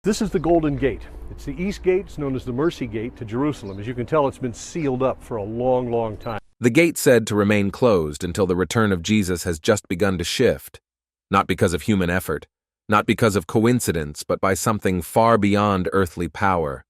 This is the Golden Gate. It's the East Gate. It's known as the Mercy Gate to Jerusalem. As you can tell, it's been sealed up for a long, long time. The gate said to remain closed until the return of Jesus has just begun to shift, not because of human effort, not because of coincidence, but by something far beyond earthly power.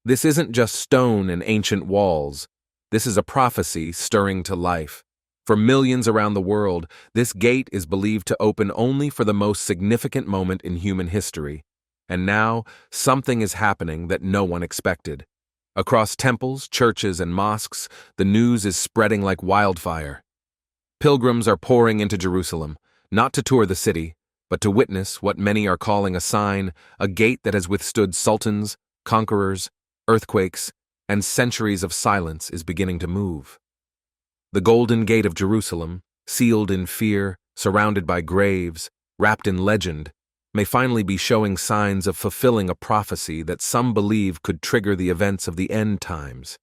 This isn't just stone and ancient walls. This is a prophecy stirring to life. For millions around the world, this gate is believed to open only for the most significant moment in human history. And now, something is happening that no one expected. Across temples, churches, and mosques, the news is spreading like wildfire. Pilgrims are pouring into Jerusalem, not to tour the city, but to witness what many are calling a sign, a gate that has withstood sultans, conquerors, earthquakes, and centuries of silence is beginning to move. The Golden Gate of Jerusalem, sealed in fear, surrounded by graves, wrapped in legend, may finally be showing signs of fulfilling a prophecy that some believe could trigger the events of the end times.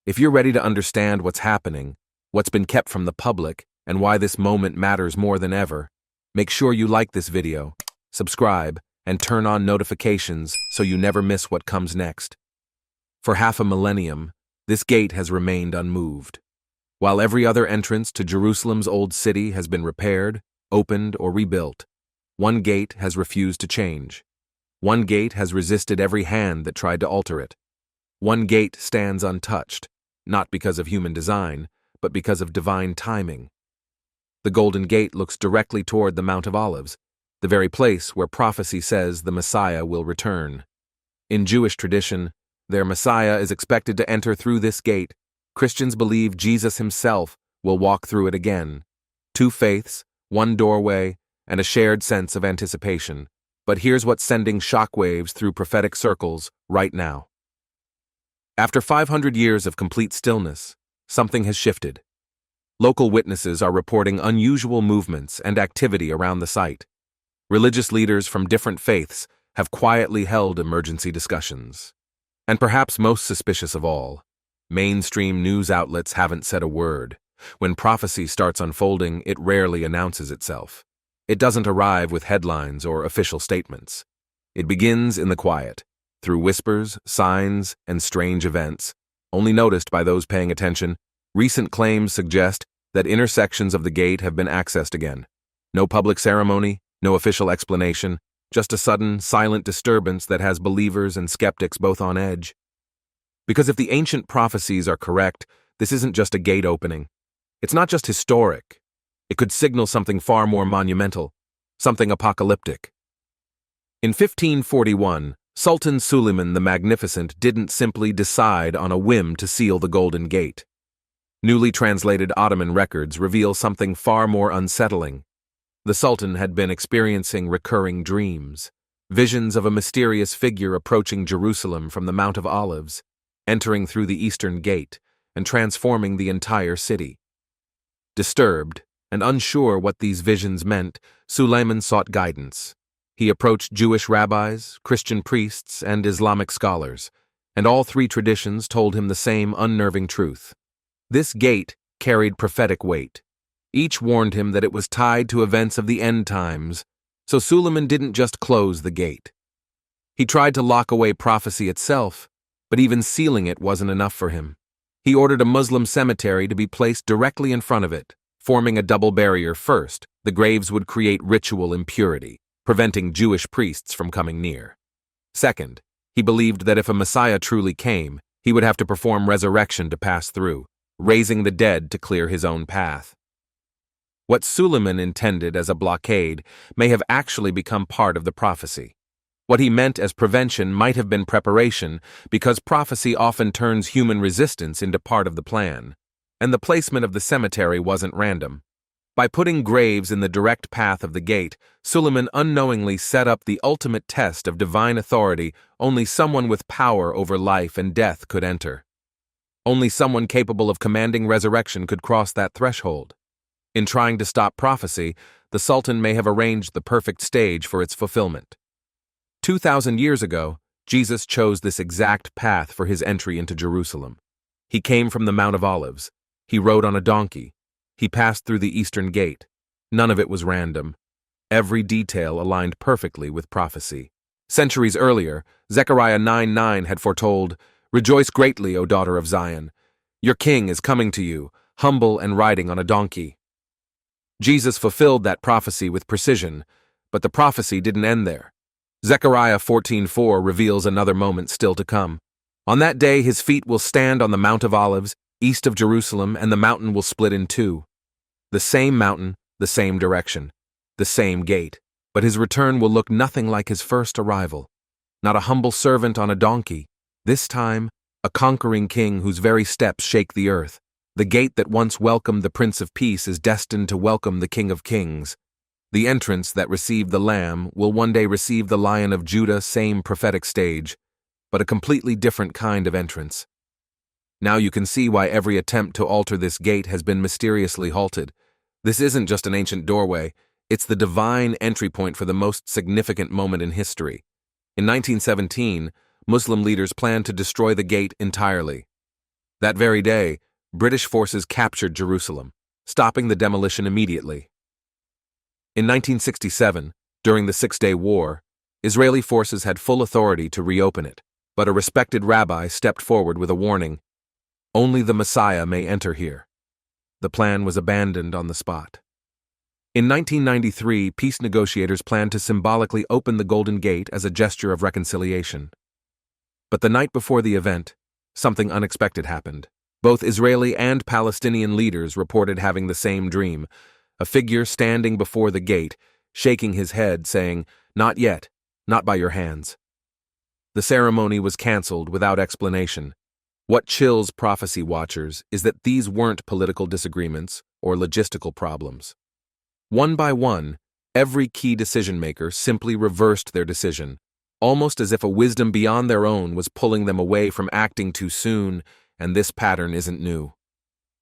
If you're ready to understand what's happening, what's been kept from the public, and why this moment matters more than ever, make sure you like this video, subscribe, and turn on notifications so you never miss what comes next. For half a millennium, this gate has remained unmoved. While every other entrance to Jerusalem's old city has been repaired, opened, or rebuilt, one gate has refused to change. One gate has resisted every hand that tried to alter it. One gate stands untouched, not because of human design, but because of divine timing. The Golden Gate looks directly toward the Mount of Olives, the very place where prophecy says the Messiah will return. In Jewish tradition, their Messiah is expected to enter through this gate. Christians believe Jesus himself will walk through it again. Two faiths, one doorway, and a shared sense of anticipation. But here's what's sending shockwaves through prophetic circles right now. After 500 years of complete stillness, something has shifted. Local witnesses are reporting unusual movements and activity around the site. Religious leaders from different faiths have quietly held emergency discussions. And perhaps most suspicious of all, mainstream news outlets haven't said a word. When prophecy starts unfolding, it rarely announces itself. It doesn't arrive with headlines or official statements. It begins in the quiet, through whispers, signs, and strange events. Only noticed by those paying attention, recent claims suggest that intersections of the gate have been accessed again. No public ceremony, no official explanation, just a sudden, silent disturbance that has believers and skeptics both on edge. Because if the ancient prophecies are correct, this isn't just a gate opening. It's not just historic. It could signal something far more monumental, something apocalyptic. In 1541, Sultan Suleiman the Magnificent didn't simply decide on a whim to seal the Golden Gate. Newly translated Ottoman records reveal something far more unsettling. The Sultan had been experiencing recurring dreams, visions of a mysterious figure approaching Jerusalem from the Mount of Olives, entering through the Eastern Gate, and transforming the entire city. Disturbed, and unsure what these visions meant, Suleiman sought guidance. He approached Jewish rabbis, Christian priests, and Islamic scholars, and all three traditions told him the same unnerving truth. This gate carried prophetic weight. Each warned him that it was tied to events of the end times, so Suleiman didn't just close the gate. He tried to lock away prophecy itself, but even sealing it wasn't enough for him. He ordered a Muslim cemetery to be placed directly in front of it, forming a double barrier. First, the graves would create ritual impurity, preventing Jewish priests from coming near. Second, he believed that if a Messiah truly came, he would have to perform resurrection to pass through, raising the dead to clear his own path. What Suleiman intended as a blockade may have actually become part of the prophecy. What he meant as prevention might have been preparation, because prophecy often turns human resistance into part of the plan. And the placement of the cemetery wasn't random. By putting graves in the direct path of the gate, Suleiman unknowingly set up the ultimate test of divine authority only someone with power over life and death could enter. Only someone capable of commanding resurrection could cross that threshold. In trying to stop prophecy, the Sultan may have arranged the perfect stage for its fulfillment. 2,000 years ago, Jesus chose this exact path for his entry into Jerusalem. He came from the Mount of Olives. He rode on a donkey. He passed through the Eastern Gate. None of it was random. Every detail aligned perfectly with prophecy. Centuries earlier, Zechariah 9:9 had foretold, "Rejoice greatly, O daughter of Zion. Your king is coming to you, humble and riding on a donkey." Jesus fulfilled that prophecy with precision, but the prophecy didn't end there. Zechariah 14:4 reveals another moment still to come. On that day his feet will stand on the Mount of Olives, east of Jerusalem, and the mountain will split in two. The same mountain, the same direction, the same gate, but his return will look nothing like his first arrival. Not a humble servant on a donkey, this time a conquering king whose very steps shake the earth. The gate that once welcomed the Prince of Peace is destined to welcome the King of Kings. The entrance that received the Lamb will one day receive the Lion of Judah, same prophetic stage, but a completely different kind of entrance. Now you can see why every attempt to alter this gate has been mysteriously halted. This isn't just an ancient doorway, it's the divine entry point for the most significant moment in history. In 1917, Muslim leaders planned to destroy the gate entirely. That very day, British forces captured Jerusalem, stopping the demolition immediately. In 1967, during the Six-Day War, Israeli forces had full authority to reopen it, but a respected rabbi stepped forward with a warning: "Only the Messiah may enter here." The plan was abandoned on the spot. In 1993, peace negotiators planned to symbolically open the Golden Gate as a gesture of reconciliation. But the night before the event, something unexpected happened. Both Israeli and Palestinian leaders reported having the same dream: a figure standing before the gate, shaking his head, saying, "Not yet, not by your hands." The ceremony was canceled without explanation. What chills prophecy watchers is that these weren't political disagreements or logistical problems. One by one, every key decision-maker simply reversed their decision, almost as if a wisdom beyond their own was pulling them away from acting too soon, and this pattern isn't new.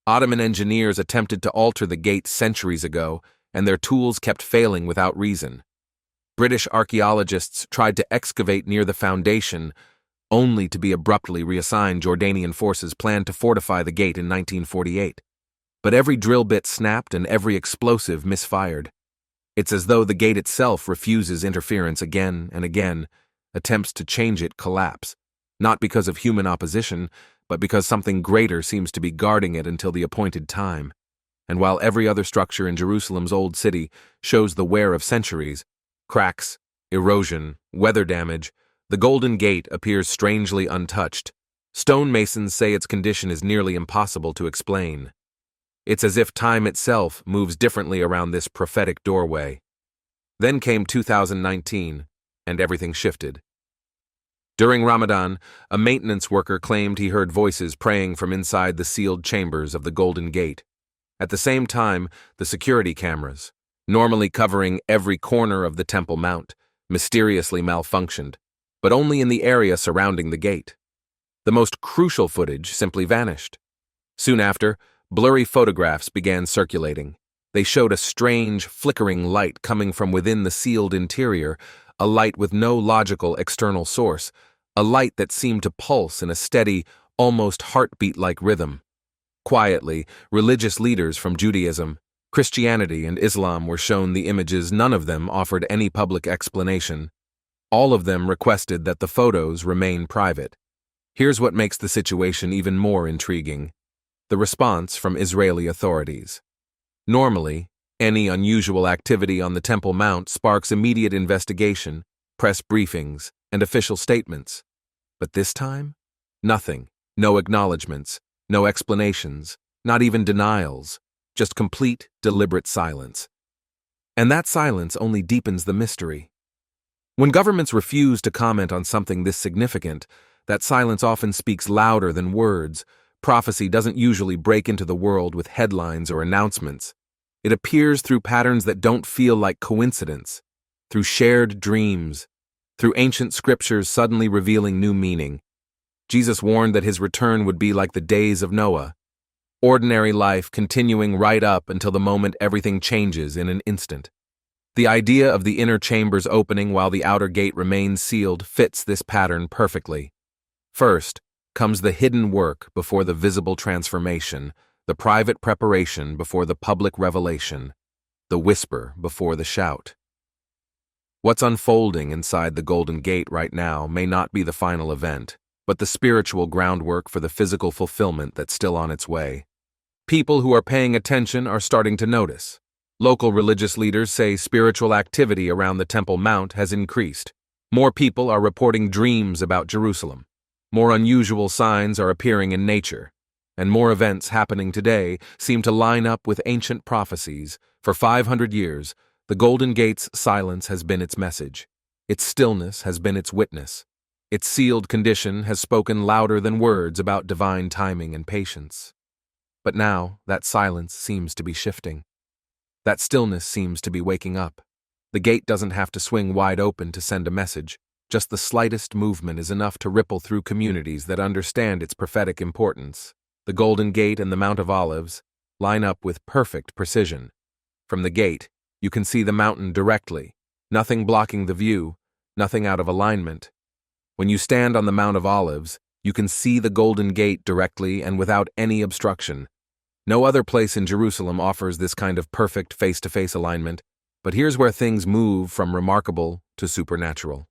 Ottoman engineers attempted to alter the gate centuries ago, and their tools kept failing without reason. British archaeologists tried to excavate near the foundation, only to be abruptly reassigned. Jordanian forces planned to fortify the gate in 1948. But every drill bit snapped and every explosive misfired. It's as though the gate itself refuses interference again and again. Attempts to change it collapse, not because of human opposition, but because something greater seems to be guarding it until the appointed time. And while every other structure in Jerusalem's old city shows the wear of centuries, cracks, erosion, weather damage, the Golden Gate appears strangely untouched. Stonemasons say its condition is nearly impossible to explain. It's as if time itself moves differently around this prophetic doorway. Then came 2019, and everything shifted. During Ramadan, a maintenance worker claimed he heard voices praying from inside the sealed chambers of the Golden Gate. At the same time, the security cameras, normally covering every corner of the Temple Mount, mysteriously malfunctioned, but only in the area surrounding the gate. The most crucial footage simply vanished. Soon after, blurry photographs began circulating. They showed a strange, flickering light coming from within the sealed interior, a light with no logical external source, a light that seemed to pulse in a steady, almost heartbeat-like rhythm. Quietly, religious leaders from Judaism, Christianity, and Islam were shown the images. None of them offered any public explanation. All of them requested that the photos remain private. Here's what makes the situation even more intriguing: the response from Israeli authorities. Normally, any unusual activity on the Temple Mount sparks immediate investigation, press briefings, and official statements. But this time, nothing. No acknowledgments, no explanations, not even denials, just complete, deliberate silence. And that silence only deepens the mystery. When governments refuse to comment on something this significant, that silence often speaks louder than words. Prophecy doesn't usually break into the world with headlines or announcements. It appears through patterns that don't feel like coincidence, through shared dreams, through ancient scriptures suddenly revealing new meaning. Jesus warned that his return would be like the days of Noah, ordinary life continuing right up until the moment everything changes in an instant. The idea of the inner chambers opening while the outer gate remains sealed fits this pattern perfectly. First comes the hidden work before the visible transformation, the private preparation before the public revelation, the whisper before the shout. What's unfolding inside the Golden Gate right now may not be the final event, but the spiritual groundwork for the physical fulfillment that's still on its way. People who are paying attention are starting to notice. Local religious leaders say spiritual activity around the Temple Mount has increased. More people are reporting dreams about Jerusalem. More unusual signs are appearing in nature. And more events happening today seem to line up with ancient prophecies. For 500 years, the Golden Gate's silence has been its message. Its stillness has been its witness. Its sealed condition has spoken louder than words about divine timing and patience. But now, that silence seems to be shifting. That stillness seems to be waking up. The gate doesn't have to swing wide open to send a message. Just the slightest movement is enough to ripple through communities that understand its prophetic importance. The Golden Gate and the Mount of Olives line up with perfect precision. From the gate, you can see the mountain directly, nothing blocking the view, nothing out of alignment. When you stand on the Mount of Olives, you can see the Golden Gate directly and without any obstruction. No other place in Jerusalem offers this kind of perfect face-to-face alignment, but here's where things move from remarkable to supernatural.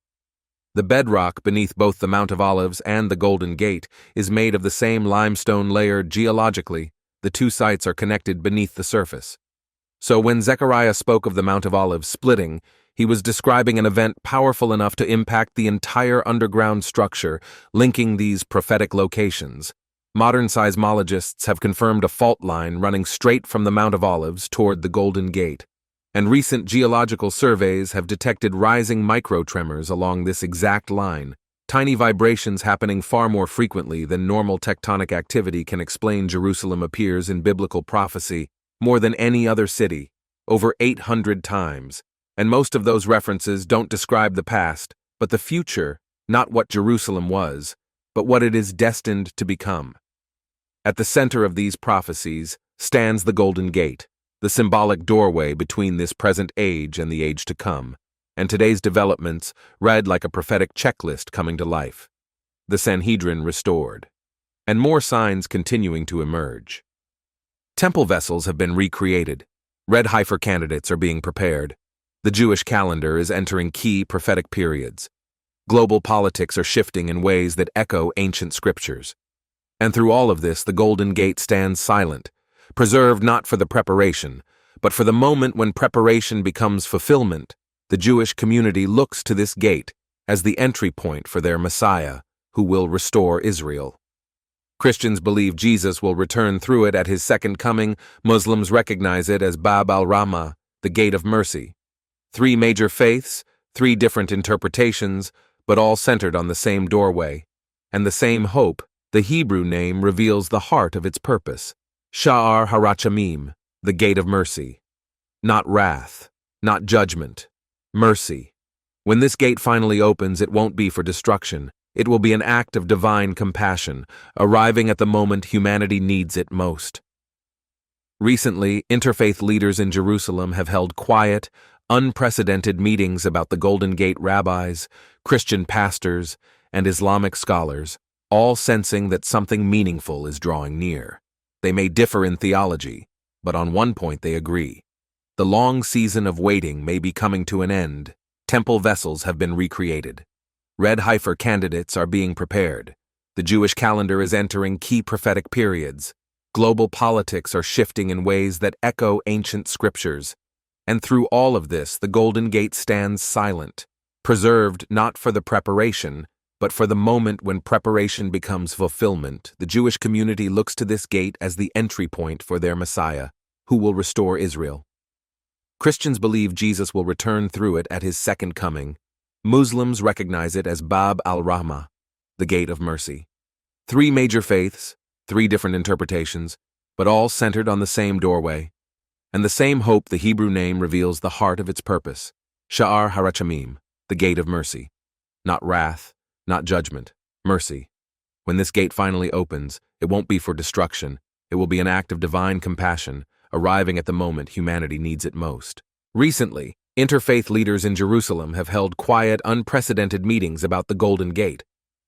The bedrock beneath both the Mount of Olives and the Golden Gate is made of the same limestone layer geologically. The two sites are connected beneath the surface. So when Zechariah spoke of the Mount of Olives splitting, he was describing an event powerful enough to impact the entire underground structure, linking these prophetic locations. Modern seismologists have confirmed a fault line running straight from the Mount of Olives toward the Golden Gate, and recent geological surveys have detected rising microtremors along this exact line, tiny vibrations happening far more frequently than normal tectonic activity can explain. Jerusalem appears in biblical prophecy more than any other city, over 800 times, and most of those references don't describe the past, but the future, not what Jerusalem was, but what it is destined to become. At the center of these prophecies stands the Golden Gate, the symbolic doorway between this present age and the age to come, and today's developments read like a prophetic checklist coming to life. The Sanhedrin restored, and more signs continuing to emerge. Temple vessels have been recreated. Red heifer candidates are being prepared. The Jewish calendar is entering key prophetic periods. Global politics are shifting in ways that echo ancient scriptures. And through all of this, the Golden Gate stands silent, preserved not for the preparation, but for the moment when preparation becomes fulfillment. The Jewish community looks to this gate as the entry point for their Messiah, who will restore Israel. Christians believe Jesus will return through it at his second coming. Muslims recognize it as Bab al-Rahmah, the Gate of Mercy. Three major faiths, three different interpretations, but all centered on the same doorway. And the same hope. The Hebrew name reveals the heart of its purpose. Sha'ar Harachamim, the Gate of Mercy. Not wrath, not judgment, mercy. When this gate finally opens, it won't be for destruction. It will be an act of divine compassion, arriving at the moment humanity needs it most. Recently, interfaith leaders in Jerusalem have held quiet, unprecedented meetings about the Golden Gate. Rabbis, Christian pastors, and Islamic scholars, all sensing that something meaningful is drawing near. They may differ in theology, but on one point they agree. The long season of waiting may be coming to an end. Temple vessels have been recreated. Red heifer candidates are being prepared. The Jewish calendar is entering key prophetic periods. Global politics are shifting in ways that echo ancient scriptures. And through all of this, the Golden Gate stands silent, preserved not for the preparation, but for the moment when preparation becomes fulfillment. The Jewish community looks to this gate as the entry point for their Messiah, who will restore Israel. Christians believe Jesus will return through it at his second coming. Muslims recognize it as Bab al-Rahmah, the Gate of Mercy. Three major faiths, three different interpretations, but all centered on the same doorway. And the same hope. The Hebrew name reveals the heart of its purpose. Sha'ar Harachamim, the Gate of Mercy. Not wrath, not judgment, mercy. When this gate finally opens, it won't be for destruction. It will be an act of divine compassion, arriving at the moment humanity needs it most. Recently, interfaith leaders in Jerusalem have held quiet, unprecedented meetings about the Golden Gate.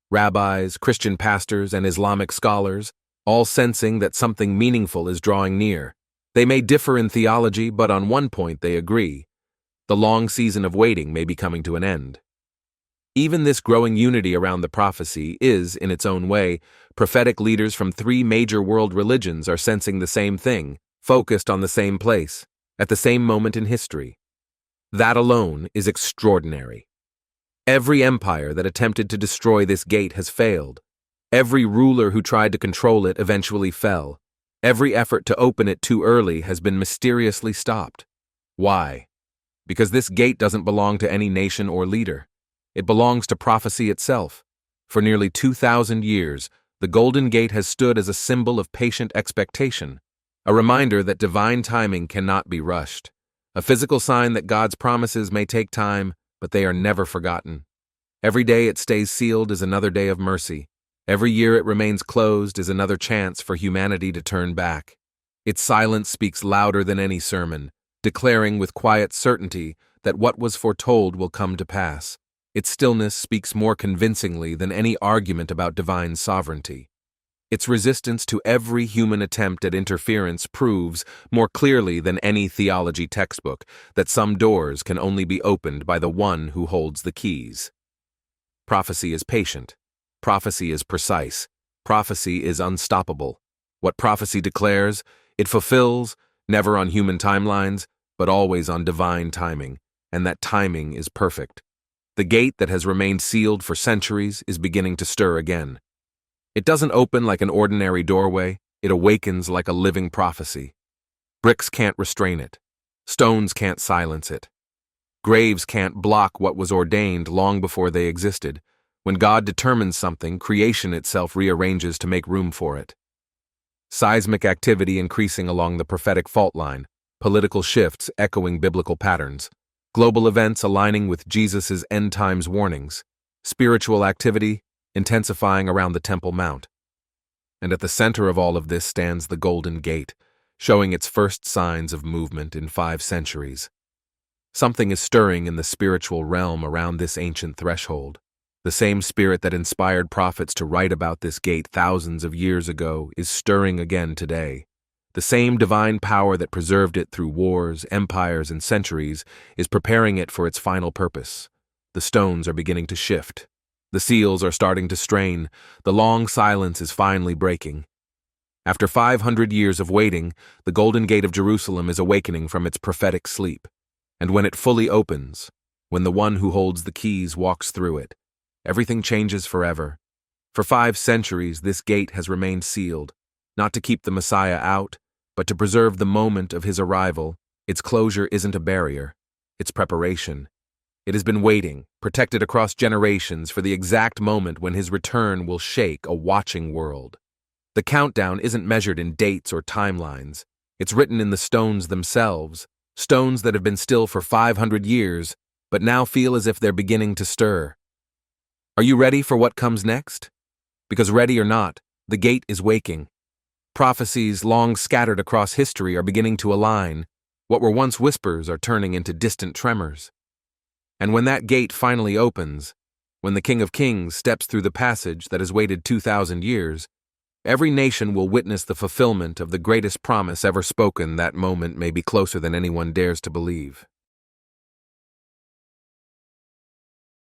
Rabbis, Christian pastors, and Islamic scholars, all sensing that something meaningful is drawing near. They may differ in theology, but on one point they agree. The long season of waiting may be coming to an end. Even this growing unity around the prophecy is, in its own way, prophetic leaders from 3 major world religions are sensing the same thing, focused on the same place, at the same moment in history. That alone is extraordinary. Every empire that attempted to destroy this gate has failed. Every ruler who tried to control it eventually fell. Every effort to open it too early has been mysteriously stopped. Why? Because this gate doesn't belong to any nation or leader. It belongs to prophecy itself. For nearly 2,000 years, the Golden Gate has stood as a symbol of patient expectation, a reminder that divine timing cannot be rushed, a physical sign that God's promises may take time, but they are never forgotten. Every day it stays sealed is another day of mercy. Every year it remains closed is another chance for humanity to turn back. Its silence speaks louder than any sermon, declaring with quiet certainty that what was foretold will come to pass. Its stillness speaks more convincingly than any argument about divine sovereignty. Its resistance to every human attempt at interference proves, more clearly than any theology textbook, that some doors can only be opened by the one who holds the keys. Prophecy is patient. Prophecy is precise. Prophecy is unstoppable. What prophecy declares, it fulfills, never on human timelines, but always on divine timing, and that timing is perfect. The gate that has remained sealed for centuries is beginning to stir again. It doesn't open like an ordinary doorway, it awakens like a living prophecy. Bricks can't restrain it. Stones can't silence it. Graves can't block what was ordained long before they existed. When God determines something, creation itself rearranges to make room for it. Seismic activity increasing along the prophetic fault line, political shifts echoing biblical patterns, global events aligning with Jesus' end times warnings, spiritual activity intensifying around the Temple Mount. And at the center of all of this stands the Golden Gate, showing its first signs of movement in 5 centuries. Something is stirring in the spiritual realm around this ancient threshold. The same spirit that inspired prophets to write about this gate thousands of years ago is stirring again today. The same divine power that preserved it through wars, empires, and centuries is preparing it for its final purpose. The stones are beginning to shift. The seals are starting to strain. The long silence is finally breaking. After 500 years of waiting, the Golden Gate of Jerusalem is awakening from its prophetic sleep. And when it fully opens, when the one who holds the keys walks through it, everything changes forever. For 5 centuries, this gate has remained sealed, not to keep the Messiah out, but to preserve the moment of his arrival. Its closure isn't a barrier, it's preparation. It has been waiting, protected across generations, for the exact moment when his return will shake a watching world. The countdown isn't measured in dates or timelines. It's written in the stones themselves, stones that have been still for 500 years, but now feel as if they're beginning to stir. Are you ready for what comes next? Because ready or not, the gate is waking. Prophecies long scattered across history are beginning to align. What were once whispers are turning into distant tremors. And when that gate finally opens, when the King of Kings steps through the passage that has waited 2,000 years, every nation will witness the fulfillment of the greatest promise ever spoken. That moment may be closer than anyone dares to believe.